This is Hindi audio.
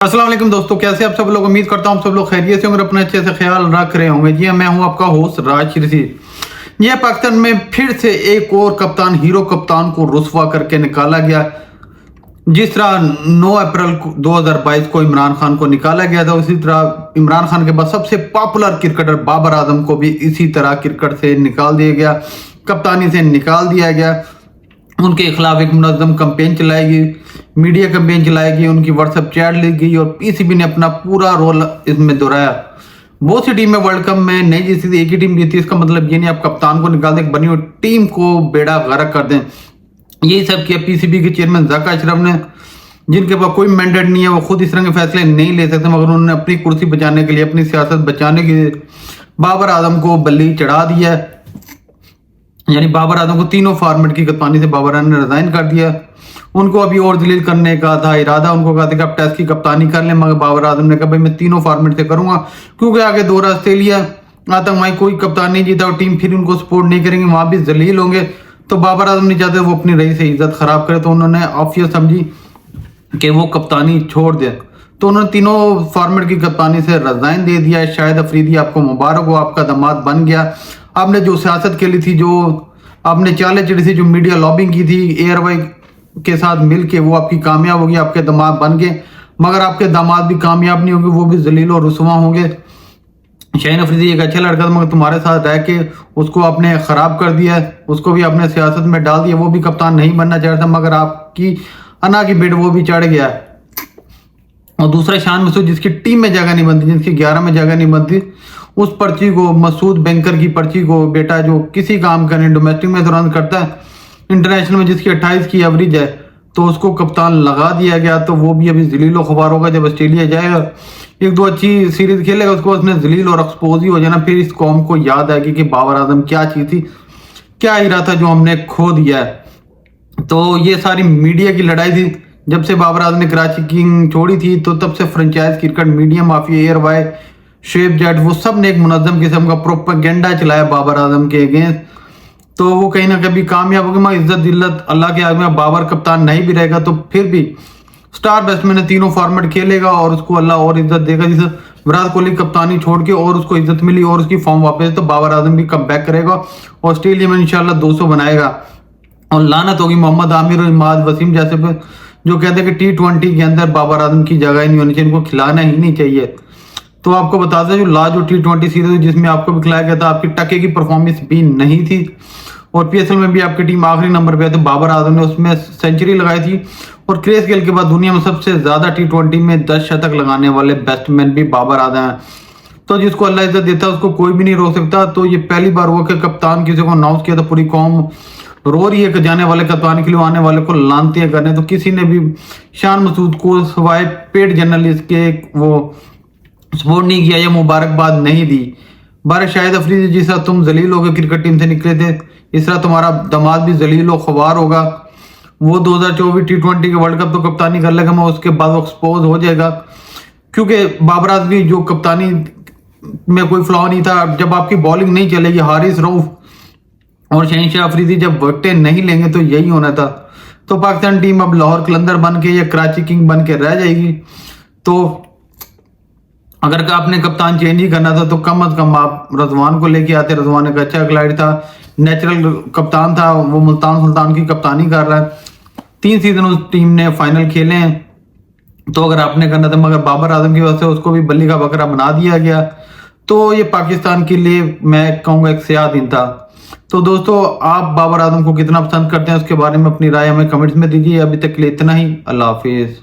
अस्सलाम वालेकुम दोस्तों, कैसे आप सब लोग। उम्मीद करता हूँ आप सब लोग खैरियत से होंगे, अपने अच्छे से ख्याल रख रहे होंगे। जी मैं हूँ आपका होस्ट राशिद रशीद। यह पाकिस्तान में फिर से एक और कप्तान, हीरो कप्तान को रुस्वा करके निकाला गया। जिस तरह 9 अप्रैल 2022 को इमरान खान को निकाला गया था, उसी तरह इमरान खान के बाद सबसे पॉपुलर क्रिकेटर बाबर आजम को भी इसी तरह क्रिकेट से निकाल दिया गया, कप्तानी से निकाल दिया गया। उनके खिलाफ एक मुनज़्ज़म कैंपेन चलाएगी, मीडिया कैंपेन चलाएगी, उनकी व्हाट्सएप चैट ली गई और पीसीबी ने अपना पूरा रोल इसमें दोहराया। बहुत सी टीमें वर्ल्ड कप में नहीं जीती थी, एक ही टीम जीती। इसका मतलब ये नहीं आप कप्तान को निकाल दें, बनी हुई टीम को बेड़ा गर्क कर दें। यही सब किया पीसीबी के चेयरमैन ज़का अशरफ ने, जिनके पास कोई मैंडेट नहीं है, वो खुद इस तरह के फैसले नहीं ले सकते, मगर उन्होंने अपनी कुर्सी बचाने के लिए, अपनी सियासत बचाने के लिए बाबर आजम को बल्ली चढ़ा दिया है। यानी बाबर आजम को तीनों फॉर्मेट की कप्तानी से बाबर आजम ने रिजाइन कर दिया। उनको अभी और जलील करने का था इरादा, उनको कहा था कि आप टेस्ट की कप्तानी कर लें, मगर बाबर आजम ने कहा भाई मैं तीनों फॉर्मेट से करूंगा, क्योंकि आगे दौरा ऑस्ट्रेलिया, आतंकवादी कोई कप्तान नहीं जीता और टीम फिर उनको सपोर्ट नहीं करेंगे, वहां भी जलील होंगे। तो बाबर आजम नहीं चाहते वो अपनी रही से इज्जत खराब करे, तो उन्होंने ऑफिस समझी कि वो कप्तानी छोड़ दे। तो उन्होंने तीनों फॉर्मेट की कप्तानी से रिजाइन दे दिया। शाहिद अफरीदी आपको मुबारक हो, आपका दामाद बन गया। आपने जो सियासत खेली थी, जो आपने चाले चढ़ी थी, जो मीडिया लॉबिंग की थी एयरवाई के साथ मिलके, वो आपकी कामयाब होगी, आपके दामाद बन गए। मगर आपके दामाद भी कामयाब नहीं होंगे, वो भी जलील और रुसवा होंगे। शाहिद अफरीदी एक अच्छा लड़का था, मगर तुम्हारे साथ रह के उसको आपने खराब कर दिया है, उसको भी आपने सियासत में डाल दिया। वो भी कप्तान नहीं बनना चाहता, मगर आपकी अना की बेट वो भी चढ़ गया है। और दूसरा शान मसूद, जिसकी टीम में जगह नहीं बनती, जिसकी 11 में जगह नहीं बनती, उस पर्ची को, मसूद बैंकर की पर्ची को, बेटा जो किसी काम का नहीं, डोमेस्टिक में तुरंत करता है, इंटरनेशनल में जिसकी 28 की एवरेज है, तो उसको कप्तान लगा दिया गया। तो वो भी अभी जलील खबार होगा। जब ऑस्ट्रेलिया जाएगा, एक दो अच्छी सीरीज खेलेगा, उसको उसने जलील और एक्सपोज ही हो जाना। फिर इस कौम को याद आएगी कि बाबर आजम क्या चीज थी, क्या हीरा था जो हमने खो दिया है। तो ये सारी मीडिया की लड़ाई थी। जब से बाबर आजम ने कराची किंग छोड़ी थी, तो तब से franchise cricket, media mafia, ARY, shape jet, वो सब ने एक मुनज़्ज़म किस्म का प्रोपेगेंडा चलाया बाबर आजम के अगेंस्ट। तो वो कहीं ना कभी कामयाब होगी। मैं इज्जत दिल्लत अल्लाह के आगे, बाबर कप्तान नहीं भी रहेगा तो फिर भी स्टार बैट्समैन ने तीनों फॉर्मेट खेलेगा और उसको अल्लाह और इज्जत देगा। जैसे विराट कोहली कप्तानी छोड़ के और उसको इज्जत मिली और उसकी फॉर्म वापस, तो बाबर आजम भी कम बैक करेगा, ऑस्ट्रेलिया में इंशाल्लाह 200 बनाएगा। और लानत होगी मोहम्मद आमिर और इमाद वसीम जैसे पे, जो कहते हैं कि T20 के अंदर बाबर आजम की जगह ही नहीं होनी चाहिए, इनको खिलाना ही नहीं चाहिए। तो आपको बता दें, जो लास्ट जो T20 सीरीज जिसमें आपको भी खिलाया गया था, आपकी टके की परफॉर्मेंस भी नहीं थी और पीएसएल में भी आपकी टीम आखिरी नंबर पे है। तो बाबर आजम ने उसमें सेंचुरी लगाई थी और क्रेस गेल के बाद दुनिया में सबसे ज्यादा T20 में 10 शतक लगाने वाले बैट्समैन भी बाबर आजम हैं। तो जिसको अल्लाह इज्जत देता है उसको कोई भी नहीं रोक सकता। तो ये पहली बार हुआ कि कप्तान किसी को अनाउंस किया, तो पूरी कौम रो रही है कि जाने वाले कप्तान के लिए आने वाले को लानते करने। तो किसी ने भी शान मसूद को सवाए पेड जर्नलिस्ट के वो सपोर्ट नहीं किया या मुबारकबाद नहीं दी। बार शाहिद अफरीदी, जिस तरह तुम जलील हो गए क्रिकेट टीम से निकले थे, इस तरह तुम्हारा दामाद भी जलील और खबार होगा। वो 2024 T20 के वर्ल्ड कप तो कप्तानी कर लेगा, मैं उसके बाद वो एक्सपोज हो जाएगा, क्योंकि बाबर आजम की जो कप्तानी में कोई फ्लॉ नहीं था। जब आपकी बॉलिंग नहीं चलेगी, हारिस रऊफ और शहनशाह अफरीदी जब विकेटें नहीं लेंगे, तो यही होना था। तो पाकिस्तान टीम अब लाहौर कलंदर बन के या कराची किंग बन के रह जाएगी। तो अगर आपने कप्तान चेंज ही करना था, तो कम अज कम आप रजवान को लेके आते। रजवान एक अच्छा खिलाड़ी था, नेचुरल कप्तान था, वो मुल्तान सुल्तान की कप्तानी कर रहा है। 3 सीजन उस टीम ने फाइनल खेले हैं। तो अगर आपने करना था, मगर बाबर आजम की वजह से उसको भी बल्ली का बकरा बना दिया गया। तो ये पाकिस्तान के लिए मैं कहूँगा एक स्याह दिन था। तो दोस्तों, आप बाबर आजम को कितना पसंद करते हैं उसके बारे में अपनी राय हमें कमेंट्स में दीजिए। अभी तक के लिए इतना ही। अल्लाह हाफिज।